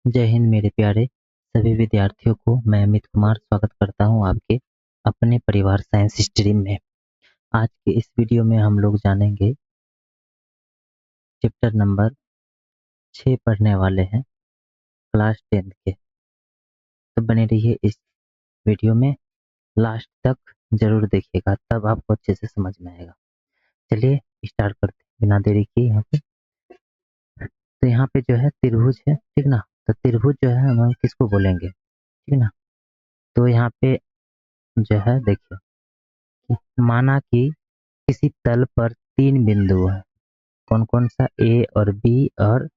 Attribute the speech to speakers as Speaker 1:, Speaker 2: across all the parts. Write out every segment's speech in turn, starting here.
Speaker 1: जय हिंद मेरे प्यारे सभी विद्यार्थियों को मैं अमित कुमार स्वागत करता हूं आपके अपने परिवार साइंस स्ट्रीम में। आज के इस वीडियो में हम लोग जानेंगे चैप्टर नंबर 6 पढ़ने वाले हैं क्लास 10 के। तो बने रहिए इस वीडियो में, लास्ट तक जरूर देखिएगा, तब आपको अच्छे से समझ में आएगा। चलिए स्टार्ट करते हैं बिना देरी के। यहाँ पे तो यहाँ पे जो है त्रिभुज है, ठीक ना। तो त्रिभुज जो है हम किसको बोलेंगे, ठीक ना। तो यहाँ पे जो है देखिए, माना कि किसी तल पर 3 बिंदु है। कौन कौन सा? ए और बी और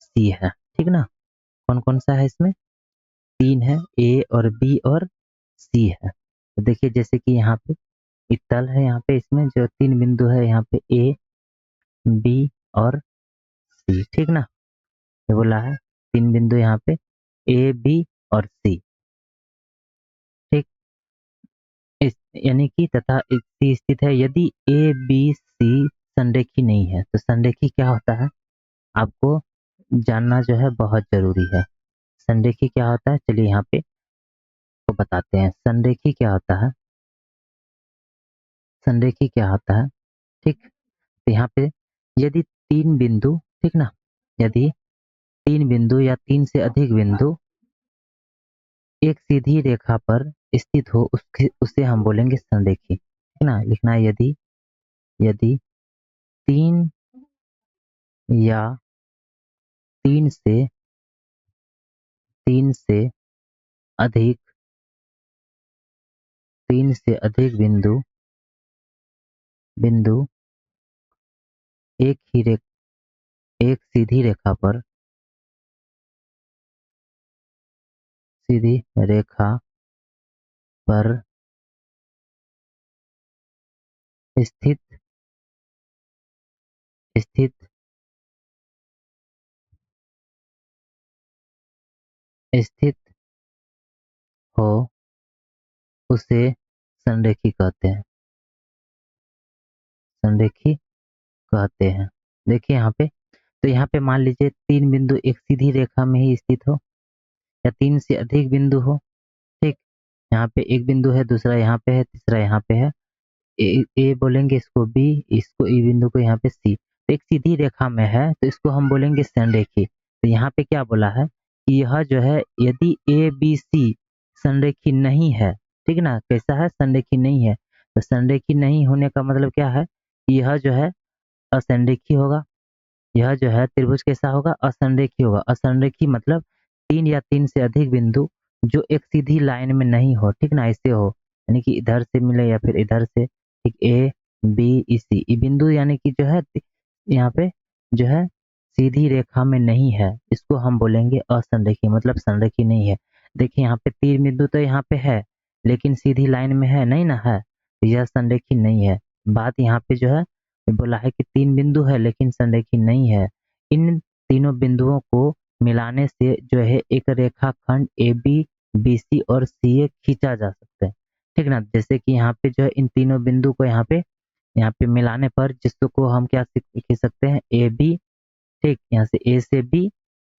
Speaker 1: सी है, ठीक ना। कौन कौन सा है इसमें? 3 है, ए और बी और सी है। तो देखिए जैसे कि यहाँ पे एक तल है, यहाँ पे इसमें जो 3 बिंदु है, यहाँ पे ए बी और सी, ठीक ना। ये बोला है 3 बिंदु यहाँ पे ए बी और सी, ठीक। इस यानी कि तथा सी स्थित है यदि ए बी सी संरेखी नहीं है। तो संरेखी क्या होता है आपको जानना जो है बहुत जरूरी है। संरेखी क्या होता है, चलिए यहाँ पे तो बताते हैं। संरेखी क्या होता है, संरेखी क्या होता है, ठीक। तो यहाँ पे यदि 3 बिंदु, ठीक ना, यदि 3 बिंदु या 3 से अधिक बिंदु एक सीधी रेखा पर स्थित हो, उसे हम बोलेंगे संरेखी, ठीक ना। लिखना है यदि यदि 3 या 3 से 3 से अधिक 3 से अधिक बिंदु बिंदु एक सीधी रेखा पर सीधी रेखा पर स्थित स्थित स्थित हो, उसे संरेखी कहते हैं, संरेखी कहते हैं। देखिए यहाँ पे, तो यहाँ पे मान लीजिए 3 बिंदु एक सीधी रेखा में ही स्थित हो या 3 से अधिक बिंदु हो, ठीक। यहाँ पे एक बिंदु है, दूसरा यहाँ पे है, तीसरा यहाँ पे है। ए बोलेंगे इसको बी, इसको ई बिंदु को यहाँ पे सी। तो एक सीधी रेखा में है तो इसको हम बोलेंगे संरेखी। तो यहाँ पे क्या बोला है कि यह जो है यदि ए बी सी संरेखी नहीं है, ठीक ना। कैसा है? संरेखी नहीं है। तो संरेखी नहीं होने का मतलब क्या है कि यह जो है असंरेखी होगा। यह जो है त्रिभुज कैसा होगा? असंरेखी होगा। असंरेखी मतलब 3 या 3 से अधिक बिंदु जो एक सीधी लाइन में नहीं हो, ठीक ना, ऐसे हो, यानी कि इधर से मिले या फिर इधर से, ठीक। ए बी सी ये बिंदु यानी कि जो है यहाँ पे जो है सीधी रेखा में नहीं है, इसको हम बोलेंगे असंरेखी, मतलब संरेखी नहीं है। देखिए यहाँ पे 3 बिंदु तो यहाँ पे है लेकिन सीधी लाइन में है नहीं ना, है तो यह संरेखी नहीं है। बात यहाँ पे जो है बोला है कि 3 बिंदु है लेकिन संरेखी नहीं है। इन तीनों बिंदुओं को मिलाने से जो है एक रेखाखंड ए बी बी सी और सी ए खींचा जा सकता है, ठीक ना। जैसे कि यहाँ पे जो है इन तीनों बिंदु को यहाँ पे मिलाने पर जिसको हम क्या खींच सकते हैं, ए बी, ठीक। यहाँ से ए से बी,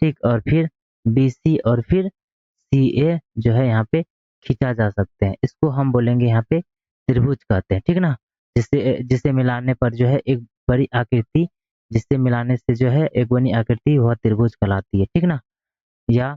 Speaker 1: ठीक, और फिर बी सी और फिर सी ए जो है यहाँ पे खींचा जा सकते हैं। इसको हम बोलेंगे यहाँ पे त्रिभुज कहते हैं, ठीक ना। जिसे जिसे मिलाने पर जो है एक बड़ी आकृति, जिससे मिलाने से जो है एक बड़ी आकृति वह त्रिभुज कहलाती है, ठीक ना। या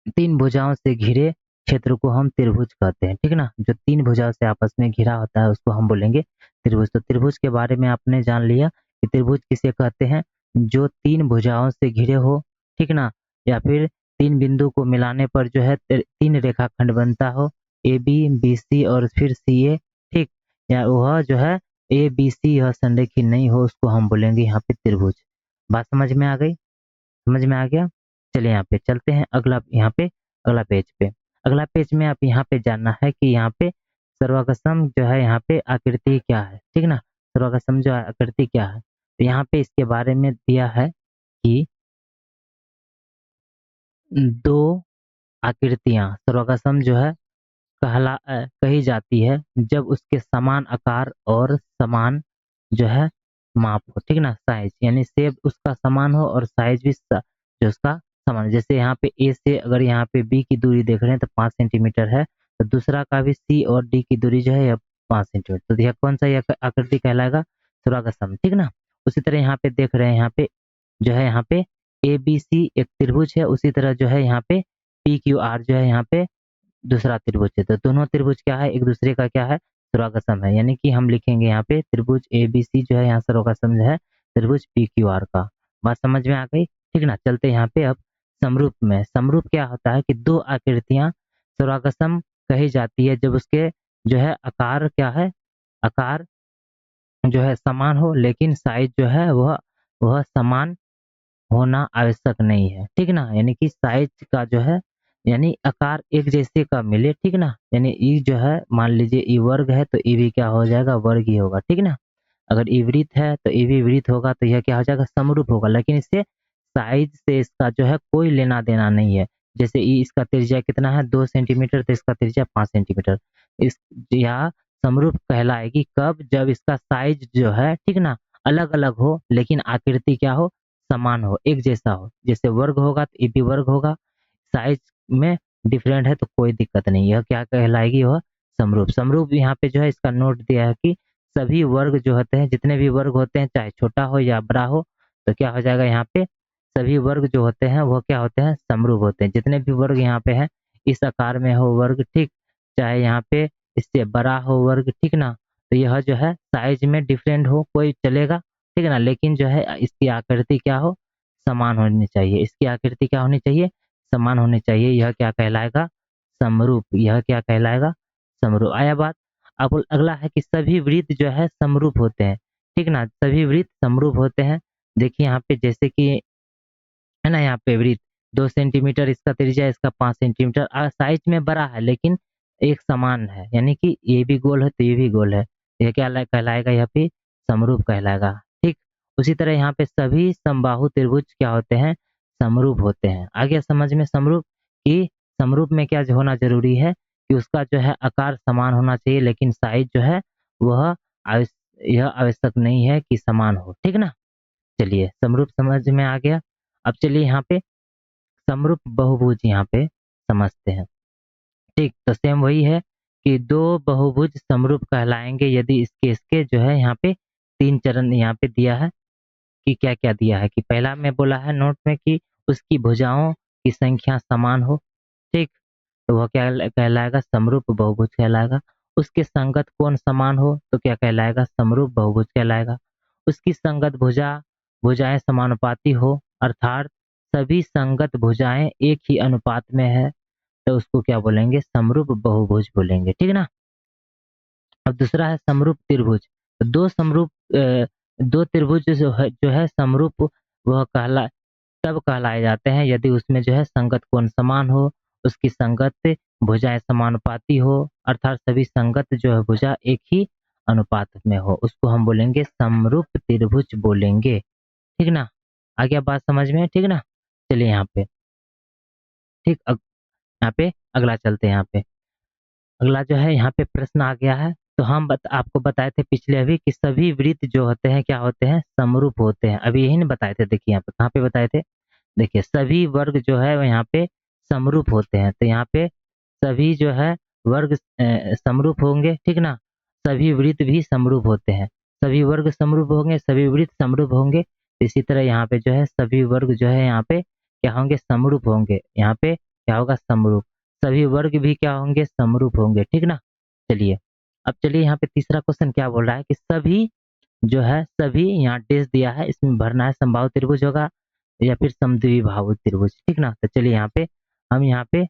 Speaker 1: 3 भुजाओं से घिरे क्षेत्र को हम त्रिभुज कहते हैं, ठीक ना। जो 3 भुजाओं से आपस में घिरा होता है उसको हम बोलेंगे त्रिभुज। तो त्रिभुज के बारे में आपने जान लिया कि त्रिभुज किसे कहते हैं, जो 3 भुजाओं से घिरे हो, ठीक ना। या फिर 3 बिंदु को मिलाने पर जो है 3 रेखाखंड बनता हो, ए बी बी सी और फिर सी ए, ठीक। या वह जो है ए बी सी यह संरेखी नहीं हो, उसको हम बोलेंगे यहाँ पे त्रिभुज। बात समझ में आ गई? समझ में आ गया? चलिए यहाँ पे चलते हैं अगला, यहाँ पे अगला पेज पे। अगला पेज में आप यहाँ पे जानना है कि यहाँ पे सर्वागसम जो है यहाँ पे आकृति क्या है, ठीक ना। सर्वागसम जो आकृति क्या है, तो यहाँ पे इसके बारे में दिया है कि 2 आकृतियां सर्वागसम जो है कही जाती है जब उसके समान आकार और समान जो है माप हो, ठीक ना। साइज यानी शेप उसका समान हो और साइज भी जो उसका समान। जैसे यहाँ पे ए से अगर यहाँ पे बी की दूरी देख रहे हैं तो 5 सेंटीमीटर है, तो दूसरा का भी सी और डी की दूरी जो है यह 5 सेंटीमीटर। तो यह कौन सा यह आकृति कहलाएगा? सुरागसम, ठीक ना? उसी तरह यहाँ पे देख रहे हैं, यहाँ पे जो है यहाँ पे ए बी सी एक त्रिभुज है, उसी तरह जो है यहाँ पे पी क्यू आर जो है यहाँ पे दूसरा त्रिभुज है। तो दोनों त्रिभुज क्या है? एक दूसरे का क्या है? सुरागसम है। यानी कि हम लिखेंगे यहाँ पे त्रिभुज ए बी सी जो है यहाँ सुरागसम जो है त्रिभुज पी क्यू आर का। बात समझ में आ गई? ठीक ना? चलते यहाँ पे अब समरूप में। समरूप क्या होता है कि दो आकृतियां सुरागसम कही जाती है जब उसके जो है आकार क्या है? आकार जो है समान हो, लेकिन साइज जो है वह समान होना आवश्यक नहीं है, ठीक ना? यानी कि साइज का जो है यानी आकार एक जैसे का मिले, ठीक ना? यानी ई जो है मान लीजिए ई वर्ग है तो ई भी क्या हो जाएगा? वर्ग ही होगा, ठीक ना? अगर ई वृत्त है तो ई भी वृत्त होगा, तो यह क्या हो जाएगा? समरूप होगा। लेकिन इससे साइज से इसका जो है कोई लेना देना नहीं है। जैसे ई इसका त्रिज्या कितना है? 2 सेंटीमीटर, तो इसका त्रिज्या 5 सेंटीमीटर। इस यह समरूप कहलाएगी कब? जब इसका साइज जो है, ठीक ना, अलग अलग हो लेकिन आकृति क्या हो? समान हो, एक जैसा हो। जैसे वर्ग होगा तो ये भी वर्ग होगा, साइज में डिफरेंट है तो कोई दिक्कत नहीं। यह क्या कहलाएगी? वह समरूप। समरूप यहाँ पे जो है इसका नोट दिया है कि सभी वर्ग जो होते हैं, जितने भी वर्ग होते हैं, चाहे छोटा हो या बड़ा हो, तो क्या हो जाएगा यहाँ पे? सभी वर्ग जो होते हैं वह क्या होते हैं? समरूप होते हैं। जितने भी वर्ग यहाँ पे हैं, इस आकार में हो वर्ग, ठीक, चाहे यहाँ पे इससे बड़ा हो वर्ग, ठीक ना, तो यह जो है साइज में डिफरेंट हो कोई चलेगा, ठीक है ना, लेकिन जो है इसकी आकृति क्या हो? समान होनी चाहिए। इसकी आकृति क्या होनी चाहिए? समान होनी चाहिए। यह क्या कहलाएगा? समरूप। यह क्या कहलाएगा? समरूप। आया बात? अब अगला है कि सभी वृत्त जो है समरूप होते हैं, ठीक ना? सभी वृत्त समरूप होते हैं। देखिए यहाँ पे जैसे कि है ना, यहाँ पे वृत्त 2 सेंटीमीटर इसका त्रिज्या, इसका 5 सेंटीमीटर, साइज में बड़ा है लेकिन एक समान है, यानी कि ये भी गोल है तो ये भी गोल है। ये क्या कहलाएगा? यहाँ पे समरूप कहलाएगा, ठीक। उसी तरह यहाँ पे सभी समबाहु त्रिभुज क्या होते हैं? समरूप होते हैं। आ गया समझ में समरूप? कि समरूप में क्या होना जरूरी है कि उसका जो है आकार समान होना चाहिए, लेकिन साइज जो है वह यह आवश्यक नहीं है कि समान हो, ठीक ना? चलिए समरूप समझ में आ गया। अब चलिए यहाँ पे समरूप बहुभुज यहाँ पे समझते हैं, ठीक। तो सेम वही है कि दो बहुभुज समरूप कहलाएंगे यदि इसके इसके जो है यहाँ पे 3 चरण यहाँ पे दिया है कि क्या क्या दिया है। कि पहला में बोला है नोट में कि उसकी भुजाओं की संख्या समान हो, ठीक, तो वह क्या कहलाएगा? समरूप बहुभुज कहलाएगा। उसके संगत कोण समान हो तो क्या कहलाएगा? समरूप बहुभुज कहलाएगा। उसकी संगत भुजाएं समानुपाती हो, अर्थात सभी संगत भुजाएं एक ही अनुपात में है, तो उसको क्या बोलेंगे? समरूप बहुभुज बोलेंगे, ठीक है ना? अब दूसरा है समरूप त्रिभुज। तो दो त्रिभुज जो है समरूप, वह तब कहलाए जाते हैं यदि उसमें जो है संगत कोण समान हो, उसकी संगत भुजाएं समानुपाती हो, अर्थात सभी संगत जो है भुजा एक ही अनुपात में हो, उसको हम बोलेंगे समरूप त्रिभुज बोलेंगे, ठीक ना? आ गया बात समझ में? ठीक ना? चलिए यहाँ पे, ठीक, यहाँ पे अगला चलते हैं। यहाँ पे अगला जो है यहाँ पे प्रश्न आ गया है। तो हम आपको बताए थे पिछले अभी कि सभी वृत्त जो होते हैं क्या होते हैं? समरूप होते हैं। अभी यही नहीं बताए थे, देखिए यहाँ पे कहाँ पे बताए थे? देखिए सभी वर्ग जो है वो यहाँ पे समरूप होते हैं। तो यहाँ पे सभी जो है वर्ग समरूप होंगे, ठीक ना? सभी वृत्त भी समरूप होते हैं। सभी वर्ग समरूप होंगे, सभी वृत्त समरूप होंगे। इसी तरह यहाँ पे जो है सभी वर्ग जो है यहाँ पे क्या होंगे? समरूप होंगे। यहाँ पे क्या होगा? समरूप। सभी वर्ग भी क्या होंगे? समरूप होंगे, ठीक ना? चलिए अब चलिए यहाँ पे तीसरा क्वेश्चन क्या बोल रहा है कि सभी जो है सभी, यहाँ डेश दिया है, इसमें भरना है समबाहु त्रिभुज होगा या फिर समद्विबाहु त्रिभुज, ठीक ना? तो चलिए यहाँ पे हम यहाँ पे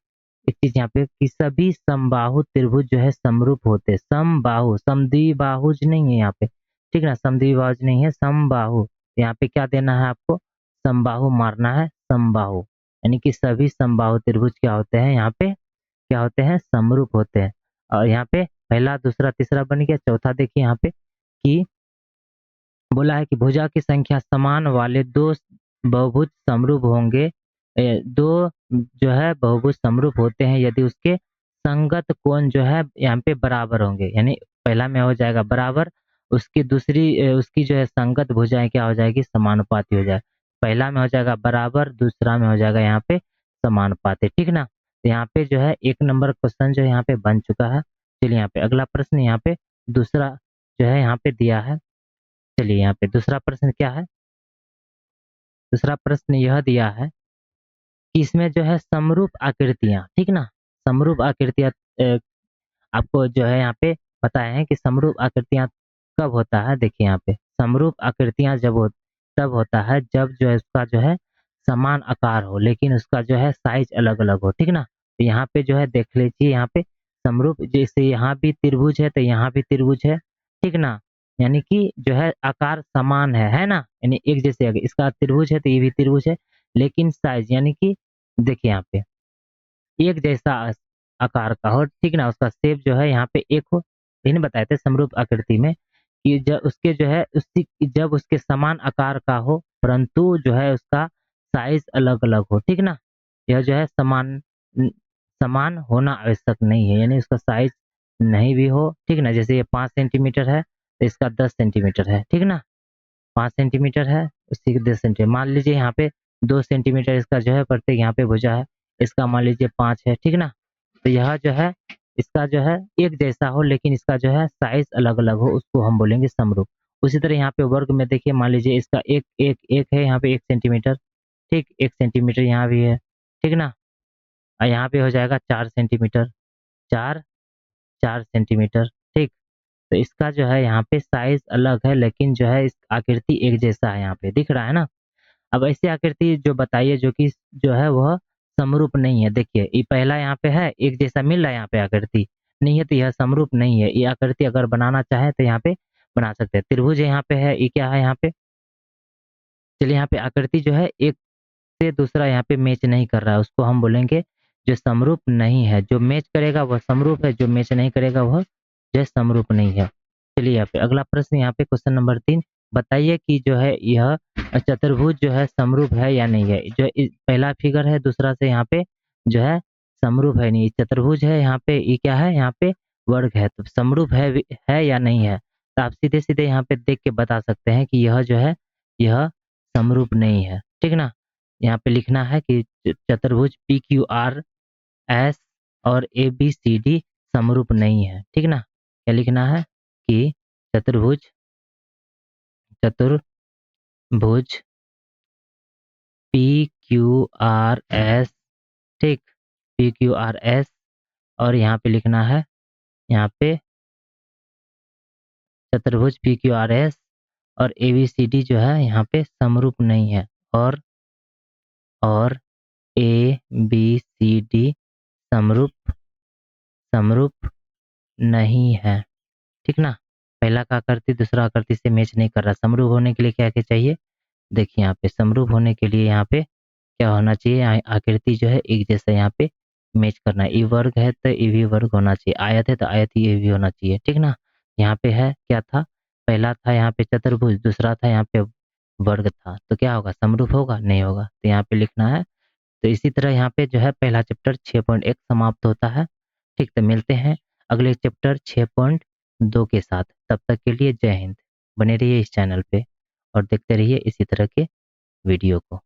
Speaker 1: एक चीज यहाँ पे कि सभी समबाहु त्रिभुज जो है समरूप होते हैं। समबाहु, समद्विबाहुज नहीं है यहाँ पे, ठीक ना? समद्विबाहुज नहीं है, समबाहु। यहाँ पे क्या देना है आपको? समबाहु मारना है, समबाहु। यानी कि सभी समबाहु त्रिभुज क्या होते हैं? यहाँ पे क्या होते हैं? समरूप होते हैं। और यहाँ पे पहला, दूसरा, तीसरा बन गया। चौथा देखिए यहाँ पे कि बोला है कि भुजा की संख्या समान वाले दो बहुभुज समरूप होंगे। दो जो है बहुभुज समरूप होते हैं यदि उसके संगत कोण जो है यहाँ पे बराबर होंगे। यानी पहला में हो जाएगा बराबर, उसकी दूसरी उसकी जो है संगत भुजाएं क्या हो जाएगी? समानुपाती हो जाए। पहला में हो जाएगा बराबर, दूसरा में हो जाएगा यहाँ पे समानुपाती, ठीक ना। तो यहाँ पे जो है 1 नंबर क्वेश्चन जो है यहाँ पे बन चुका है। चलिए यहाँ पे अगला प्रश्न यहाँ पे दूसरा जो है यहाँ पे दिया है। चलिए यहाँ पे दूसरा प्रश्न क्या है? दूसरा प्रश्न यह दिया है कि इसमें जो है समरूप आकृतियाँ, ठीक ना? समरूप आकृतियाँ आपको जो है यहाँ पे बताए हैं कि समरूप आकृतियाँ कब होता है। देखिए यहाँ पे समरूप आकृतियाँ तब होता है जब जो है उसका जो है समान आकार हो, लेकिन उसका जो है साइज अलग-अलग हो, ठीक ना? तो यहाँ पे जो है देख लीजिए यहाँ पे समरूप, जैसे यहाँ भी त्रिभुज है तो यहाँ भी त्रिभुज है, ठीक ना? यानी कि जो है आकार समान है ना? यानी एक जैसे अगर इसका त्रिभुज है तो ये भी त्रिभुज है, लेकिन साइज यानी कि देखिए यहाँ पे एक जैसा आकार का हो, ठीक ना? उसका शेप जो है यहाँ पे एक हो। इन्हें बताए थे समरूप आकृति में कि जब उसके जो है जब उसके समान आकार का हो, परंतु जो है उसका साइज अलग-अलग हो, ठीक ना? यह जो है समान होना आवश्यक नहीं है, यानी उसका साइज नहीं भी हो, ठीक ना? जैसे ये 5 सेंटीमीटर है, तो इसका 10 सेंटीमीटर है, ठीक ना? 5 सेंटीमीटर है, उसी के 10 सेंटीमीटर। मान लीजिए यहाँ पे 2 सेंटीमीटर इसका जो है प्रत्येक यहाँ पे भुजा है, इसका मान लीजिए 5 है, ठीक ना? तो यह जो है इसका जो है एक जैसा हो, लेकिन इसका जो है साइज़ अलग-अलग हो, उसको हम बोलेंगे समरूप। उसी तरह यहाँ पे वर्ग में देखिए, मान लीजिए इसका 1 है यहाँ पे 1 सेंटीमीटर, ठीक? 1 सेंटीमीटर यहाँ भी है, ठीक ना? और यहाँ पे हो जाएगा 4 सेंटीमीटर, 4 4 सेंटीमीटर, ठीक? तो इसका जो है यहाँ पे साइज़ अलग है, लेकिन जो है इस आकृति एक जैसा है, यहाँ पे दिख रहा है ना? अब ऐसी आकृति जो बताइए जो कि जो है वह समरूप नहीं है। देखिए ये पहला यहाँ पे है, एक जैसा मिल रहा है यहाँ पे आकृति, नहीं है तो यह समरूप नहीं है। ये आकृति अगर बनाना चाहे तो यहाँ पे बना सकते हैं। त्रिभुज यहाँ पे है, ये क्या है यहाँ पे? चलिए यहाँ पे आकृति जो है एक से दूसरा यहाँ पे मैच नहीं कर रहा है, उसको हम बोलेंगे जो समरूप नहीं है। जो मैच करेगा वह समरूप है, जो मैच नहीं करेगा वह जो है समरूप नहीं है। चलिए यहाँ पे अगला प्रश्न, यहाँ पे क्वेश्चन नंबर 3, बताइए कि जो है यह चतुर्भुज जो है समरूप है या नहीं है। जो पहला फिगर है, दूसरा से यहाँ पे जो है समरूप है नहीं, चतुर्भुज है, यहाँ पे ये क्या है, यहाँ पे वर्ग है, तो समरूप है या नहीं है। तो आप सीधे सीधे यहाँ पे देख के बता सकते हैं कि यह जो है यह समरूप नहीं है, ठीक ना। यहाँ पे लिखना है कि चतुर्भुज पी क्यू आर एस और ए बी सी डी समरूप नहीं है, ठीक ना। क्या लिखना है कि चतुर्भुज चतुर्भुज पी क्यू आर एस, ठीक, पी क्यू आर एस, और यहाँ पे लिखना है, यहाँ पे चतुर्भुज पी क्यू आर एस और ए बी सी डी जो है यहाँ पे समरूप नहीं है, और ए बी सी डी समरूप समरूप नहीं है, ठीक ना। पहला का आकृति दूसरा आकृति से मैच नहीं कर रहा। समरूप होने के लिए क्या-क्या चाहिए? देखिए यहाँ पे समरूप होने के लिए यहाँ पे क्या होना चाहिए? आकृति जो है एक जैसा यहाँ पे मैच करना है। ये वर्ग है तो ये भी वर्ग होना चाहिए। आयत है तो आयत ये भी होना चाहिए, ठीक ना। यहाँ पे है क्या था? पहला था यहाँ पे चतुर्भुज, दूसरा था यहाँ पे वर्ग था, तो क्या होगा? समरूप होगा? नहीं होगा। तो यहाँ पे लिखना है। तो इसी तरह यहाँ पे जो है पहला चैप्टर 6.1 समाप्त होता है। ठीक, तो मिलते हैं अगले चैप्टर 6.2 के साथ। तब तक के लिए जय हिंद। बने रहिए इस चैनल पे और देखते रहिए इसी तरह के वीडियो को।